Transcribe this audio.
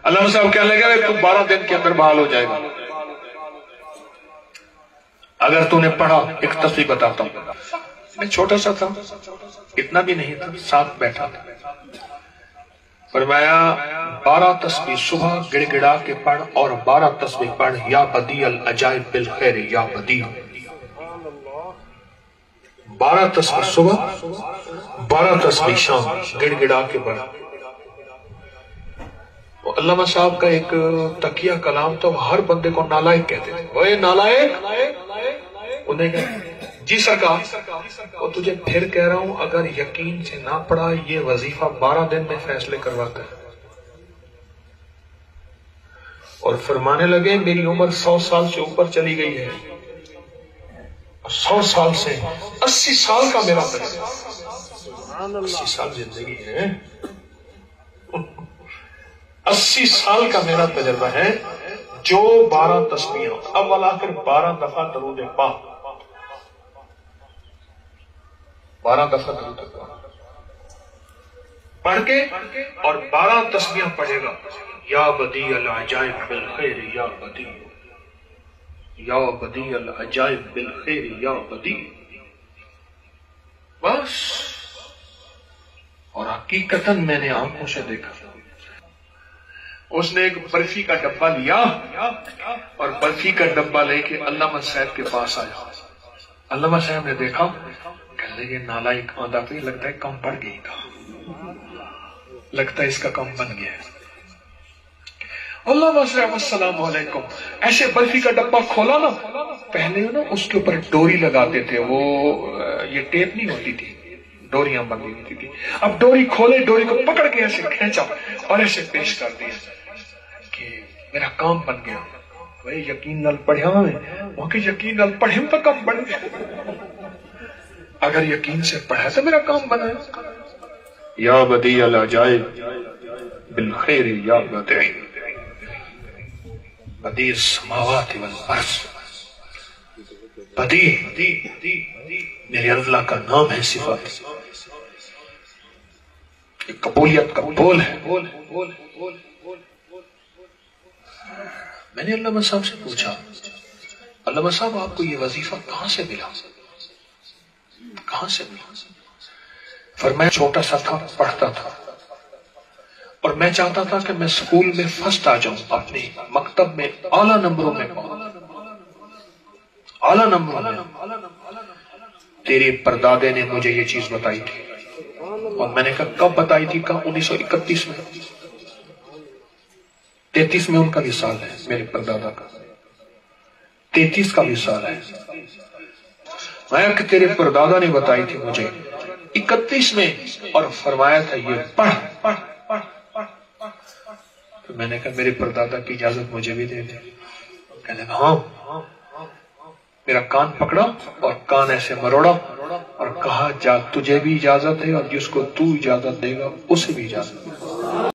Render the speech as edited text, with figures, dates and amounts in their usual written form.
علامہ صاحب کہنے لگے تو 12 دن کے اندر بحال ہو جائے گا اگر تو نے پڑھا۔ ایک تسبیح بتاتا ہوں، میں چھوٹا سا تھا، اتنا بھی نہیں تھا، ساتھ بیٹھا تھا، فرمایا 12 تسبیح صبح گڑ گڑا کے پڑھ اور 12 تسبیح پڑھ یا بدیع العجائب بالخیر یا بدیع۔ 12 تسبیح صبح 12 تسبیح شام گڑ گڑا کے پڑھ۔ علامہ صاحب کا ایک تقیہ کلام تو ہر بندے کو نالائق کہتے تھے، وہ نالائق، انہیں کہتے جی سرکار وہ تجھے پھر کہہ رہا ہوں اگر یقین سے نہ پڑھا یہ وظیفہ 12 دن میں فیصلے کرواتا ہے۔ اور فرمانے لگے میری عمر 100 سال سے اوپر چلی گئی ہے، 100 سال سے 80 سال کا میرا تجربہ، 80 سال زندگی ہے، 80 سال کا میرا تجربہ ہے، جو 12 تسبیحاں اول آخر 12 دفعہ درود پاک، 12 دفعہ درود پاک پڑھ کے اور 12 تسبیحاں پڑھے گا یا بدیع العجائب بالخیر یا بدیع، یا بدیع العجائب بالخیر یا بدیع، بس۔ اور حقیقتاً میں نے آنکھوں سے دیکھا، اس نے ایک برفی کا ڈبہ لیا اور برفی کا ڈبہ لے کے علامہ صاحب کے پاس آیا۔ علامہ صاحب نے دیکھا، کہنے لگے نالائق آندھا پہ لگتا ہے کم پڑ گئی تھا، لگتا ہے اس کا کم بن گیا ہے۔ علامہ صاحب السلام علیکم، ایسے برفی کا ڈبہ کھولا نا، پہلے نا اس کے اوپر ڈوری لگاتے تھے، وہ یہ ٹیپ نہیں ہوتی تھی، ڈوریاں بندی ہوتی تھی، اب ڈوری کھولے، ڈوری کو پکڑ کے ایسے کھینچا اور ایسے پیش کر دیا کہ میرا کام بن گیا۔ بھائی یقین نال پڑھیا میں وہ کہ یقین نال پڑھے تو کام بن گیا، اگر یقین سے پڑھا تو میرا کام بنا۔ یا بدیع العجائب بالخیر یا بدیع، بدیع السماوات والارض، بدیع میرے اللہ کا نام ہے، صفات، قبولیت کا بول ہے۔ میں نے علامہ صاحب سے پوچھا، علامہ صاحب آپ کو یہ وظیفہ کہاں سے ملا، کہاں سے ملا؟ فرمایا چھوٹا سا تھا، پڑھتا تھا اور میں چاہتا تھا کہ میں اسکول میں فرسٹ آ جاؤں، اپنے مکتب میں اعلیٰ نمبروں میں پاؤں، اعلیٰ نمبروں میں۔ تیرے پردادے نے مجھے یہ چیز بتائی تھی، اور میں نے کہا کب بتائی تھی؟ کہا 1931 میں، 33 میں ان کا وصال ہے، میرے پردادا کا 33 کا وصال ہے۔ میں کہ تیرے پردادا نے بتائی تھی مجھے 31 میں، اور فرمایا تھا یہ پڑھ۔ تو میں نے کہا میرے پردادا کی اجازت مجھے بھی دے دے۔ کہنے لگا ہاں۔ میرا کان پکڑا اور کان ایسے مروڑا اور کہا جا تجھے بھی اجازت ہے اور جس کو تو اجازت دے گا اسے بھی اجازت ہے۔